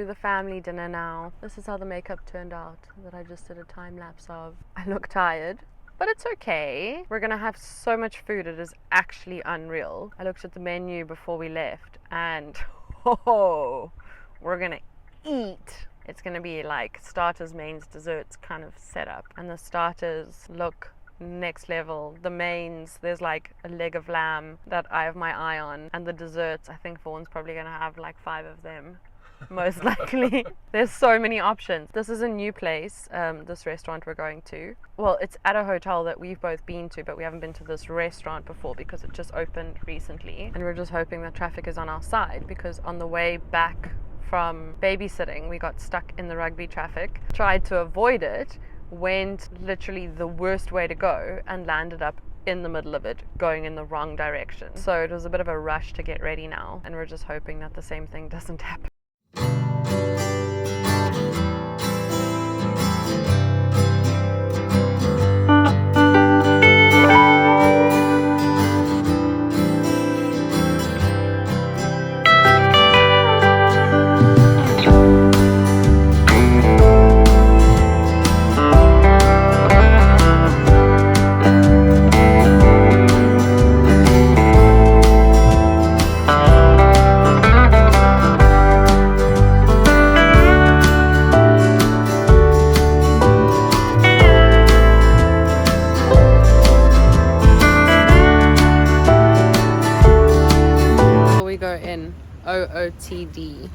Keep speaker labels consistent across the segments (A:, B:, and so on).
A: the family dinner now. This is how the makeup turned out that I just did a time lapse of. I look tired, but it's okay. We're gonna have so much food, it is actually unreal. I looked at the menu before we left and oh, we're gonna eat. It's gonna be like starters, mains, desserts kind of setup, and the starters look next level. The mains, there's like a leg of lamb that I have my eye on, and the desserts, I think Vaughn's probably gonna have like 5 of them most likely. There's so many options. This is a new place, this restaurant we're going to. Well, it's at a hotel that we've both been to, but we haven't been to this restaurant before because it just opened recently, and we're just hoping that traffic is on our side, because on the way back from babysitting we got stuck in the rugby traffic, tried to avoid it, went literally the worst way to go and landed up in the middle of it, going in the wrong direction. So it was a bit of a rush to get ready now, and we're just hoping that the same thing doesn't happen. OOTD.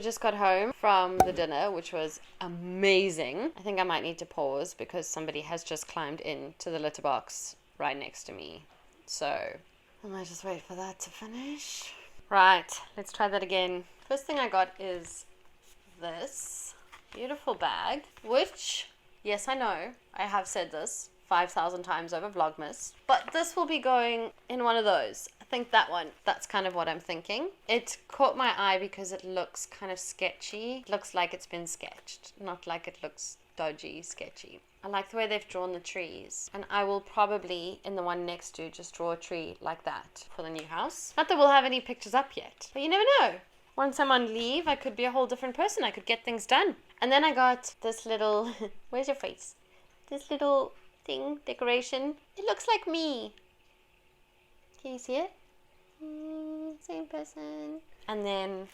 A: Just got home from the dinner, which was amazing. I think I might need to pause because somebody has just climbed into the litter box right next to me, so I might just wait for that to finish. Right, let's try that again. First thing I got is this beautiful bag, which, yes, I know I have said this 5,000 times over Vlogmas, but this will be going in one of those. I think that one, that's kind of what I'm thinking. It caught my eye because it looks kind of sketchy. It looks like it's been sketched, not like it looks dodgy, sketchy. I like the way they've drawn the trees, and I will probably, in the one next to, just draw a tree like that for the new house. Not that we'll have any pictures up yet, but you never know. Once I'm on leave, I could be a whole different person. I could get things done. And then I got this little, where's your face? This little thing, decoration. It looks like me. Can you see it? Same person. And then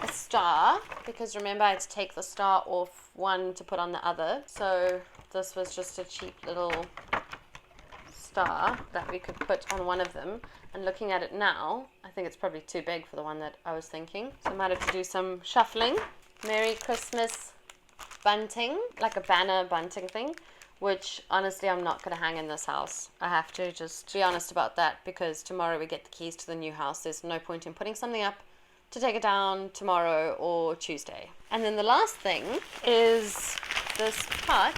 A: a star, because remember I had to take the star off one to put on the other. So this was just a cheap little star that we could put on one of them. And looking at it now, I think it's probably too big for the one that I was thinking. So I might have to do some shuffling. Merry Christmas bunting, like a banner bunting thing, which honestly I'm not going to hang in this house. I have to just be honest about that, because tomorrow we get the keys to the new house. There's no point in putting something up to take it down tomorrow or Tuesday. And then the last thing is this pot,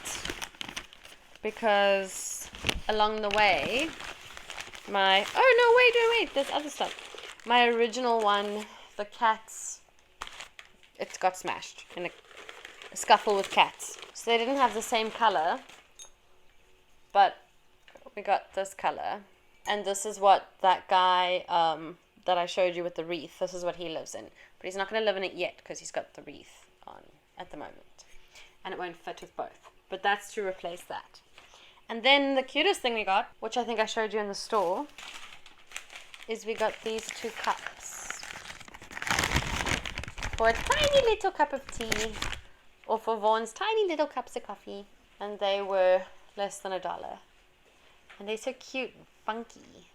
A: because along the way wait, there's other stuff. My original one, the cat's, it got smashed in a scuffle with cats. So they didn't have the same color, but we got this color. And this is what that guy that I showed you with the wreath, this is what he lives in. But he's not going to live in it yet because he's got the wreath on at the moment. And it won't fit with both. But that's to replace that. And then the cutest thing we got, which I think I showed you in the store, is we got these 2 cups. For a tiny little cup of tea, or for Vaughn's tiny little cups of coffee. And they were less than $1. And they're so cute and funky.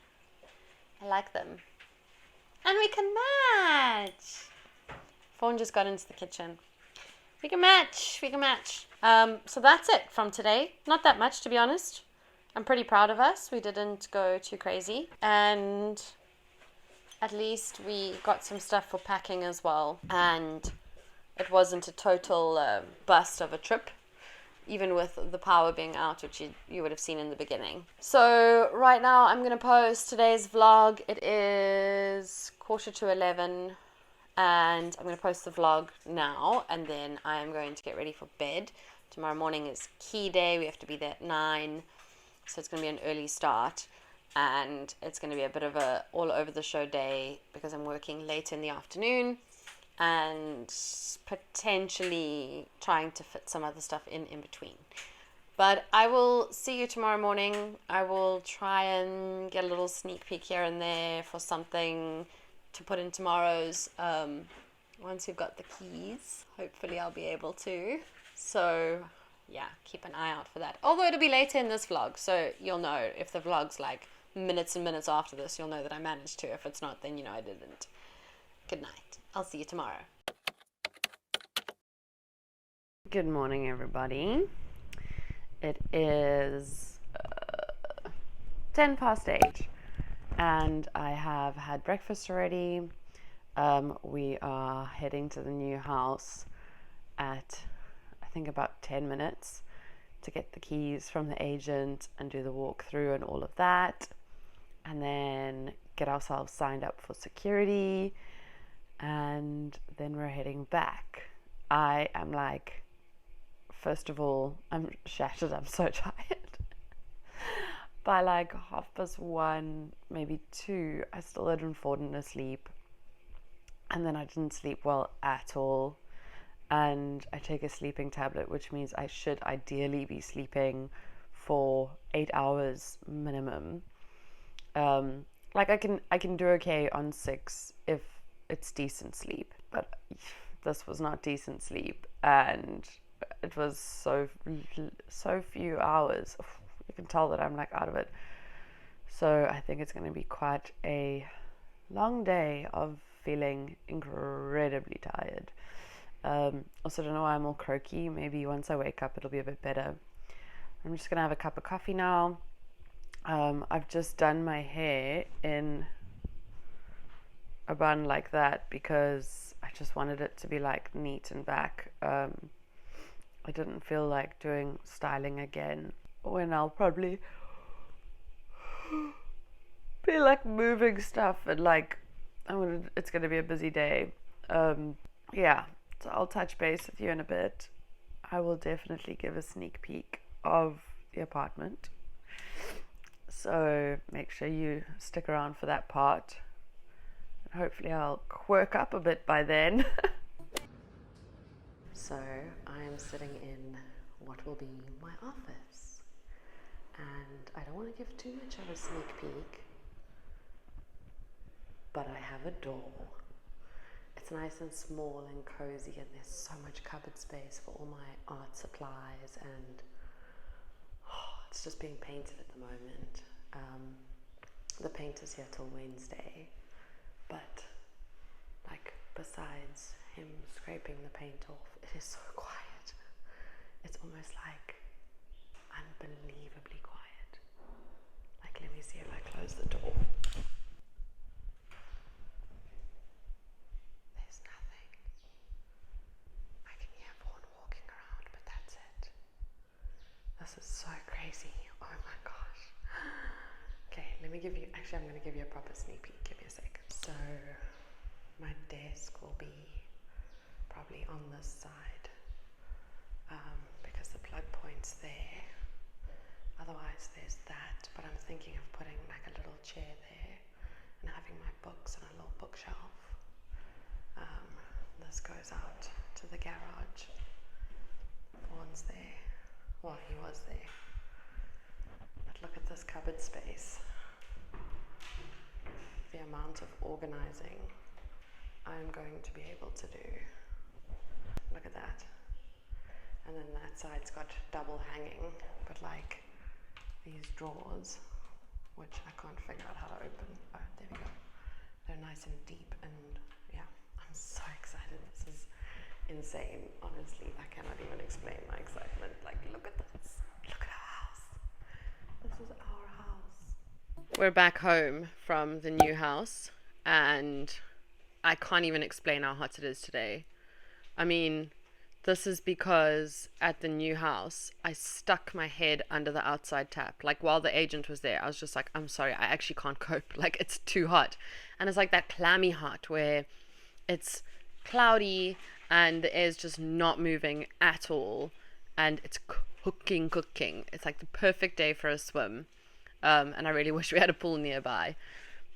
A: I like them. And we can match. Vaughn just got into the kitchen. We can match. We can match. So that's it from today. Not that much, to be honest. I'm pretty proud of us. We didn't go too crazy. And at least we got some stuff for packing as well. And it wasn't a total bust of a trip, even with the power being out, which you would have seen in the beginning. So right now I'm going to post today's vlog. It is 11:15. And I'm going to post the vlog now, and then I'm going to get ready for bed. Tomorrow morning is key day. We have to be there at 9, so it's going to be an early start, and it's going to be a bit of a all over the show day because I'm working late in the afternoon and potentially trying to fit some other stuff in between. But I will see you tomorrow morning. I will try and get a little sneak peek here and there for something to put in tomorrow's, once we've got the keys. Hopefully I'll be able to. So yeah, keep an eye out for that. Although it'll be later in this vlog, so you'll know. If the vlog's like minutes and minutes after this, you'll know that I managed to. If it's not, then you know I didn't. Good night. I'll see you tomorrow. Good morning, everybody. It is 8:10, and I have had breakfast already. We are heading to the new house at, I think, about 10 minutes to get the keys from the agent and do the walkthrough and all of that, and then get ourselves signed up for security, and then we're heading back. I am like, first of all, I'm shattered. I'm so tired. By like 1:30, maybe 2, I still hadn't fallen asleep, and then I didn't sleep well at all. And I take a sleeping tablet, which means I should ideally be sleeping for 8 hours minimum. Like I can do okay on 6 if it's decent sleep, but this was not decent sleep, and it was so few hours. You can tell that I'm like out of it. So I think it's going to be quite a long day of feeling incredibly tired. Also don't know why I'm all croaky. Maybe once I wake up it'll be a bit better. I'm just going to have a cup of coffee now. I've just done my hair in a bun like that because I just wanted it to be like neat and back. I didn't feel like doing styling again when I'll probably be like moving stuff and like it's gonna be a busy day. Yeah, so I'll touch base with you in a bit. I will definitely give a sneak peek of the apartment, so make sure you stick around for that part. Hopefully I'll quirk up a bit by then. So I am sitting in what will be my office, and I don't want to give too much of a sneak peek, but I have a door. It's nice and small and cozy, and there's so much cupboard space for all my art supplies, and it's just being painted at the moment. The paint is here till Wednesday, but like besides him scraping the paint off, it is so quiet. It's almost like unbelievably quiet. Like, let me see if I close the door. There's nothing. I can hear Vaughn walking around, but that's it. This is so crazy. Oh my gosh. Okay, let me give you, actually I'm going to give you a proper sneak peek. Give me a sec. So my desk will be probably on this side,
B: because the plug point's there. Otherwise there's that, but I'm thinking of putting like a little chair there and having my books on a little bookshelf. This goes out to the garage. Vaughn's there. Well, he was there. But look at this cupboard space. The amount of organizing I'm going to be able to do. Look at that. And then that side's got double hanging, but like these drawers, which I can't figure out how to open. Oh, there we go. They're nice and deep, and yeah, I'm so excited. This is insane, honestly. I cannot even explain my excitement. Like, look at this. Look at our house. This is our house.
A: We're back home from the new house, and I can't even explain how hot it is today. I mean, this is because at the new house, I stuck my head under the outside tap. Like, while the agent was there, I was just like, I'm sorry, I actually can't cope. Like, it's too hot. And it's like that clammy hot where it's cloudy and the air's just not moving at all. And it's cooking. It's like the perfect day for a swim. And I really wish we had a pool nearby.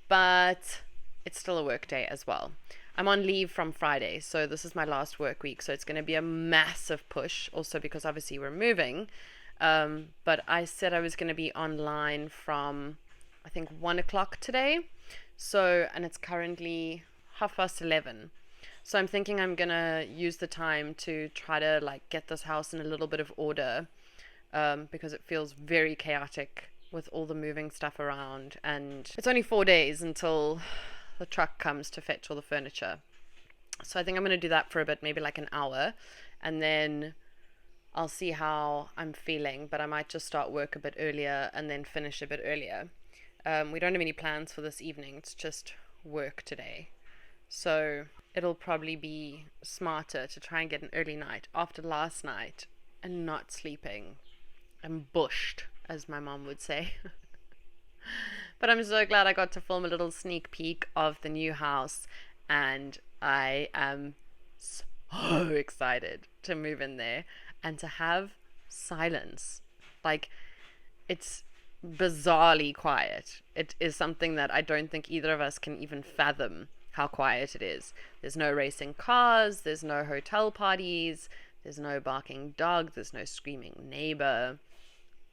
A: But it's still a work day as well. I'm on leave from Friday, so this is my last work week, so it's going to be a massive push, also because obviously we're moving, but I said I was going to be online from, I think, 1 o'clock today, so, and it's currently 11:30, so I'm thinking I'm going to use the time to try to, like, get this house in a little bit of order, because it feels very chaotic with all the moving stuff around, and it's only 4 days until the truck comes to fetch all the furniture. So I think I'm going to do that for a bit, maybe like an hour, and then I'll see how I'm feeling, but I might just start work a bit earlier and then finish a bit earlier. We don't have any plans for this evening, it's just work today. So it'll probably be smarter to try and get an early night after last night and not sleeping ambushed, as my mom would say. But I'm so glad I got to film a little sneak peek of the new house, and I am so excited to move in there and to have silence. Like, it's bizarrely quiet. It is something that I don't think either of us can even fathom how quiet it is. There's no racing cars, there's no hotel parties, there's no barking dog, there's no screaming neighbor.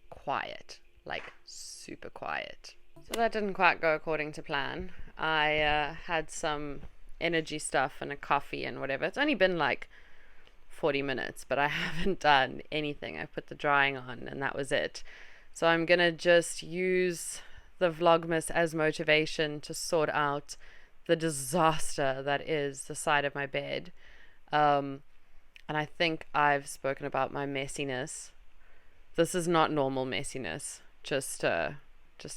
A: Quiet. Like, super quiet. So that didn't quite go according to plan. I had some energy stuff and a coffee and whatever. It's only been like 40 minutes, but I haven't done anything. I put the drying on and that was it. So I'm gonna just use the Vlogmas as motivation to sort out the disaster that is the side of my bed. And I think I've spoken about my messiness. This is not normal messiness. Just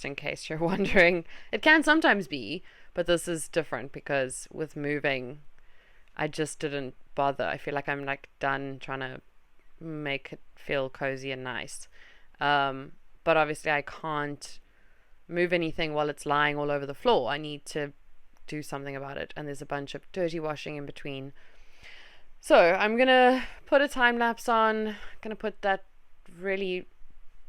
A: in case you're wondering. It can sometimes be, but this is different because with moving, I just didn't bother. I feel like I'm like done trying to make it feel cozy and nice. But obviously I can't move anything while it's lying all over the floor. I need to do something about it, and there's a bunch of dirty washing in between. So I'm gonna put a time lapse on, gonna put that really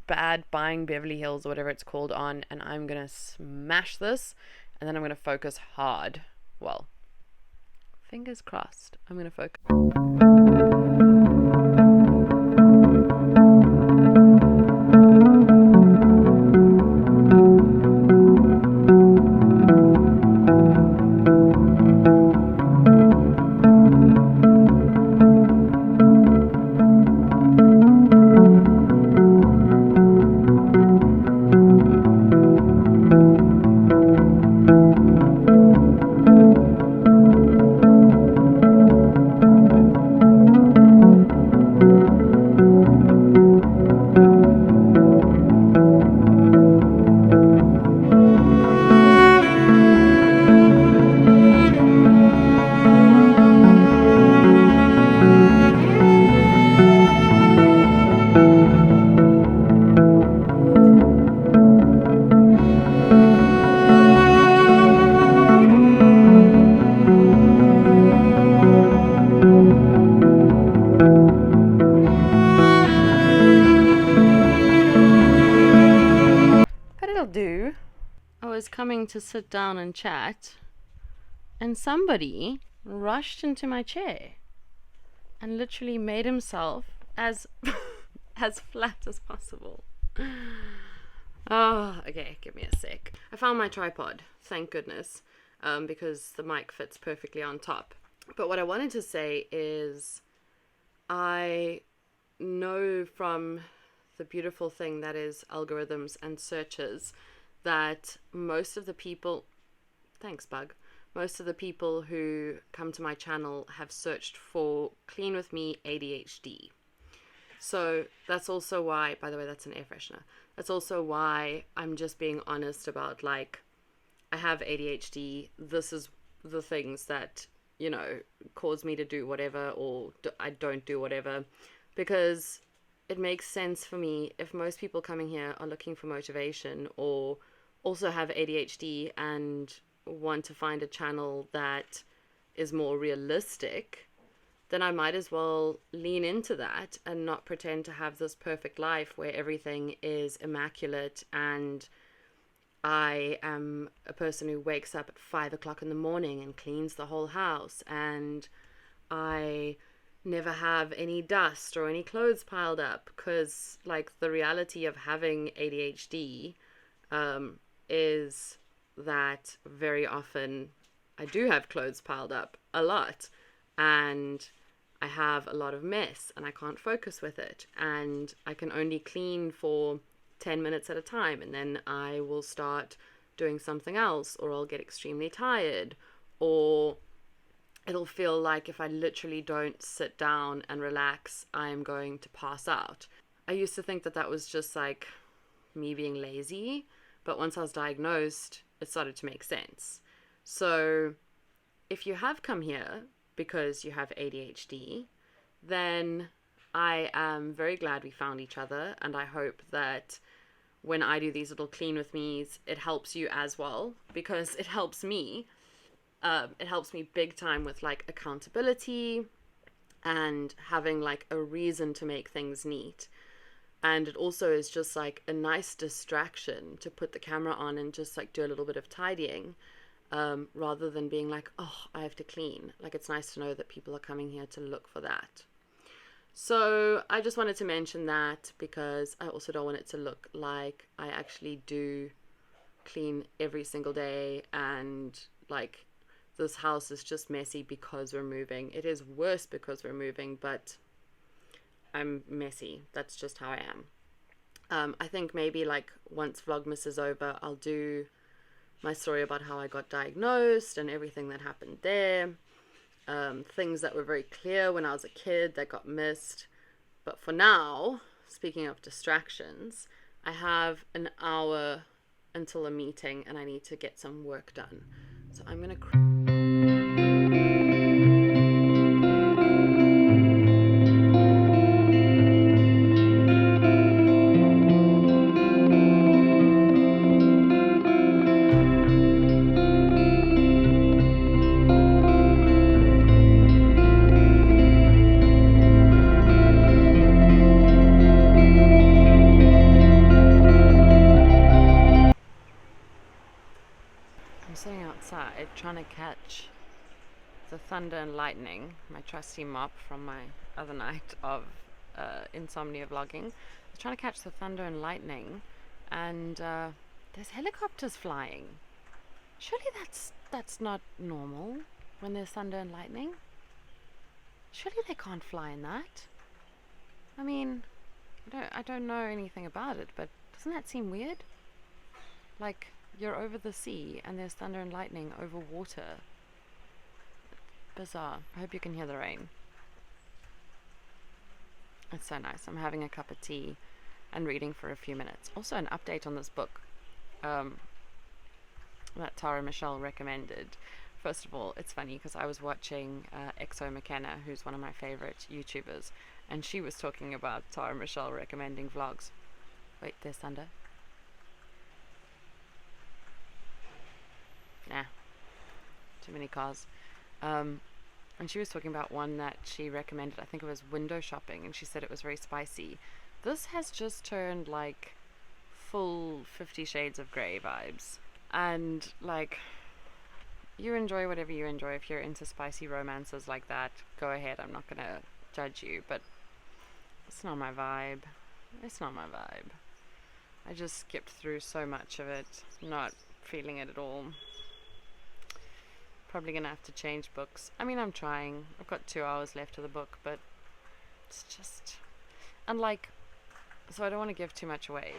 A: bad Buying Beverly Hills or whatever it's called on, and I'm gonna smash this, and then I'm gonna focus hard. Well, fingers crossed. I'm gonna focus. coming to sit down and chat, and somebody rushed into my chair and literally made himself as as flat as possible. Oh, okay, give me a sec. I found my tripod, thank goodness, because the mic fits perfectly on top. But what I wanted to say is, I know from the beautiful thing that is algorithms and searches that most of the people, thanks bug, most of the people who come to my channel have searched for clean with me ADHD. So that's also why, by the way, that's an air freshener. That's also why I'm just being honest about, like, I have ADHD. This is the things that, you know, cause me to do whatever, or I don't do whatever, because it makes sense for me. If most people coming here are looking for motivation or also have ADHD and want to find a channel that is more realistic, then I might as well lean into that and not pretend to have this perfect life where everything is immaculate and I am a person who wakes up at 5 o'clock in the morning and cleans the whole house, and I never have any dust or any clothes piled up, because, like, the reality of having ADHD is that very often I do have clothes piled up a lot, and I have a lot of mess and I can't focus with it, and I can only clean for 10 minutes at a time, and then I will start doing something else, or I'll get extremely tired, or it'll feel like if I literally don't sit down and relax, I am going to pass out. I used to think that that was just like me being lazy, but once I was diagnosed, it started to make sense. So if you have come here because you have ADHD, then I am very glad we found each other, and I hope that when I do these little clean with me's, it helps you as well, because it helps me. It helps me big time with, like, accountability and having, like, a reason to make things neat. And it also is just, like, a nice distraction to put the camera on and just, like, do a little bit of tidying, rather than being like, oh, I have to clean. Like, it's nice to know that people are coming here to look for that. So I just wanted to mention that, because I also don't want it to look like I actually do clean every single day and, like, this house is just messy because we're moving. It is worse because we're moving, but I'm messy. That's just how I am. I think maybe, like, once Vlogmas is over, I'll do my story about how I got diagnosed and everything that happened there. Things that were very clear when I was a kid that got missed. But for now, speaking of distractions, I have an hour until a meeting and I need to get some work done. So I'm going to... sitting outside trying to catch the thunder and lightning, my trusty mop from my other night of insomnia vlogging. I was trying to catch the thunder and lightning, and there's helicopters flying. Surely that's not normal when there's thunder and lightning. Surely they can't fly in that. I mean, I don't know anything about it, but doesn't that seem weird? Like, you're over the sea and there's thunder and lightning over water. Bizarre. I hope you can hear the rain. It's so nice. I'm having a cup of tea and reading for a few minutes. Also, an update on this book that Tara Michelle recommended. First of all, it's funny because I was watching Exo McKenna, who's one of my favorite YouTubers, and she was talking about Tara Michelle recommending vlogs. Wait, there's thunder. Nah, too many cars. And she was talking about one that she recommended. I think it was window shopping, and she said it was very spicy. This has just turned like full 50 Shades of Grey vibes. And like, you enjoy whatever you enjoy. If you're into spicy romances like that, go ahead. I'm not gonna judge you, but it's not my vibe. It's not my vibe. I just skipped through so much of it, not feeling it at all. Probably gonna have to change books. I mean, I'm trying. I've got 2 hours left of the book, but it's just, and like, so I don't want to give too much away,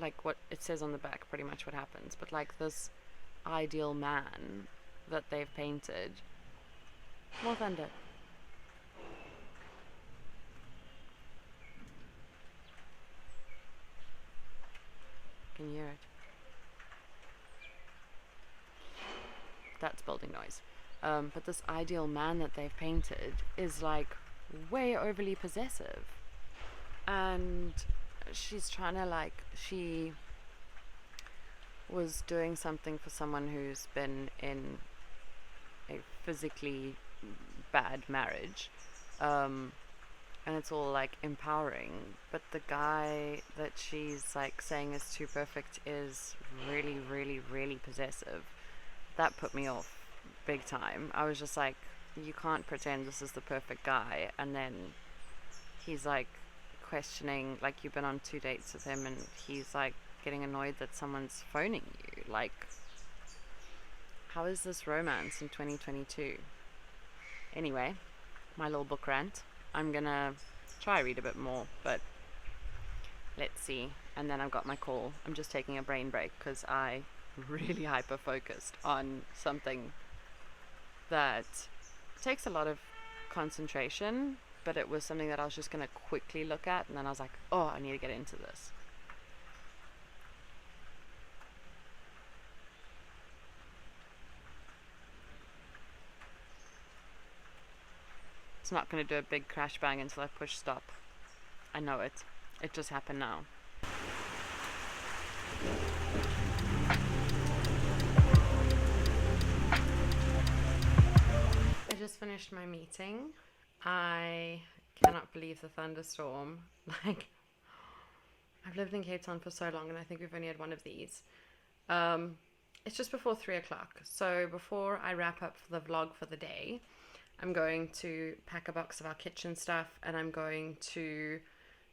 A: like what it says on the back, pretty much what happens, but like this ideal man that they've painted. More thunder. Can you hear it? That's building noise. But this ideal man that they've painted is like way overly possessive, and she's trying to, like, she was doing something for someone who's been in a physically bad marriage, and it's all like empowering, but the guy that she's like saying is too perfect is really, really, really possessive. That put me off big time. I was just like, you can't pretend this is the perfect guy, and then he's like questioning, like, you've been on 2 dates with him and he's like getting annoyed that someone's phoning you. Like, how is this romance in 2022? Anyway, my little book rant. I'm gonna try read a bit more, but let's see. And then I've got my call. I'm just taking a brain break because I really hyper focused on something that takes a lot of concentration, but it was something that I was just going to quickly look at, and then I was like, oh, I need to get into this. It's not going to do a big crash bang until I push stop. I know it. It just happened now. I just finished my meeting. I cannot believe the thunderstorm. Like, I've lived in Cape Town for so long, and I think we've only had one of these. It's just before 3 o'clock. So before I wrap up for the vlog for the day, I'm going to pack a box of our kitchen stuff, and I'm going to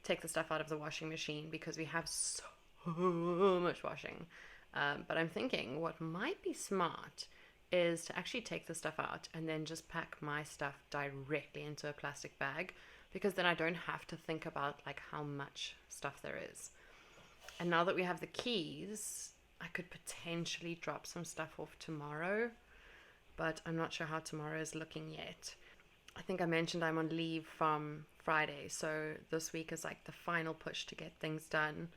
A: take the stuff out of the washing machine because we have so much washing. But I'm thinking what might be smart is to actually take the stuff out and then just pack my stuff directly into a plastic bag, because then I don't have to think about like how much stuff there is. And now that we have the keys, I could potentially drop some stuff off tomorrow, but I'm not sure how tomorrow is looking yet. I think I mentioned I'm on leave from Friday, so this week is like the final push to get things done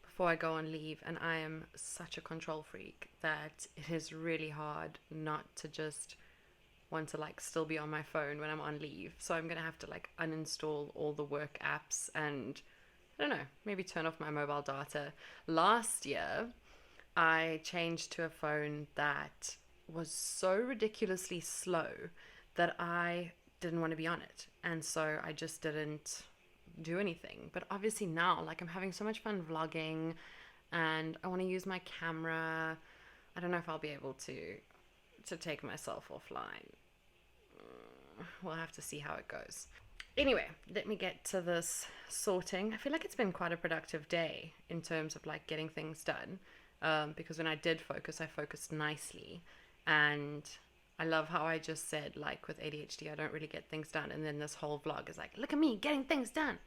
A: before I go on leave, and I am such a control freak that it is really hard not to just want to like still be on my phone when I'm on leave. So I'm gonna have to like uninstall all the work apps and, I don't know, maybe turn off my mobile data. Last year I changed to a phone that was so ridiculously slow that I didn't want to be on it, and so I just didn't do anything. But obviously now, like, I'm having so much fun vlogging and I want to use my camera. I don't know if I'll be able to take myself offline. We'll have to see how it goes. Anyway, let me get to this sorting. I feel like it's been quite a productive day in terms of like getting things done, because when I did focus, I focused nicely. And I love how I just said, like, with ADHD, I don't really get things done. And then this whole vlog is like, look at me getting things done.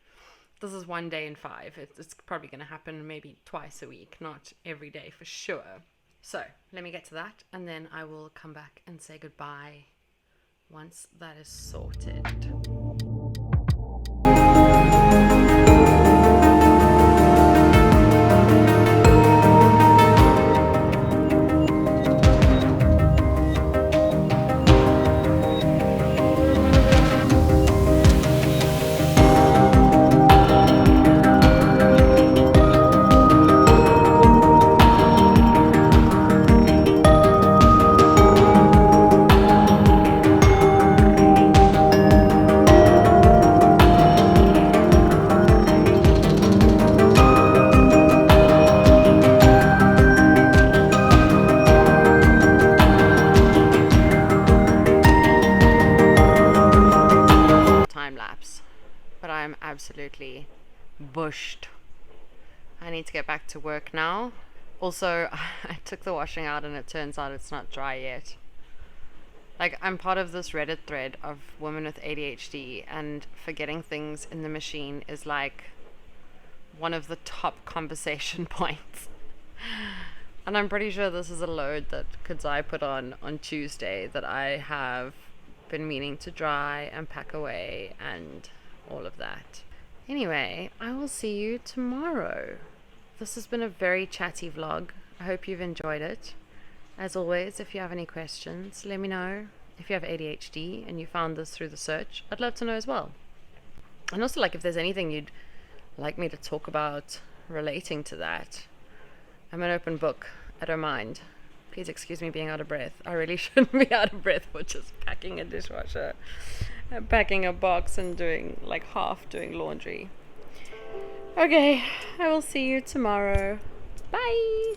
A: This is 1 day in 5. It's probably going to happen maybe twice a week, not every day for sure. So let me get to that, and then I will come back and say goodbye once that is sorted. I'm absolutely bushed. I need to get back to work now. Also, I took the washing out and it turns out it's not dry yet. Like, I'm part of this Reddit thread of women with ADHD, and forgetting things in the machine is like one of the top conversation points. And I'm pretty sure this is a load that Kadzai put on Tuesday that I have been meaning to dry and pack away and all of that. Anyway, I will see you tomorrow. This has been a very chatty vlog. I hope you've enjoyed it. As always, if you have any questions, let me know. If you have ADHD and you found this through the search, I'd love to know as well. And also, like, if there's anything you'd like me to talk about relating to that, I'm an open book. I don't mind. Please excuse me being out of breath. I really shouldn't be out of breath for just packing a dishwasher and packing a box and doing like half doing laundry. Okay, I will see you tomorrow. Bye.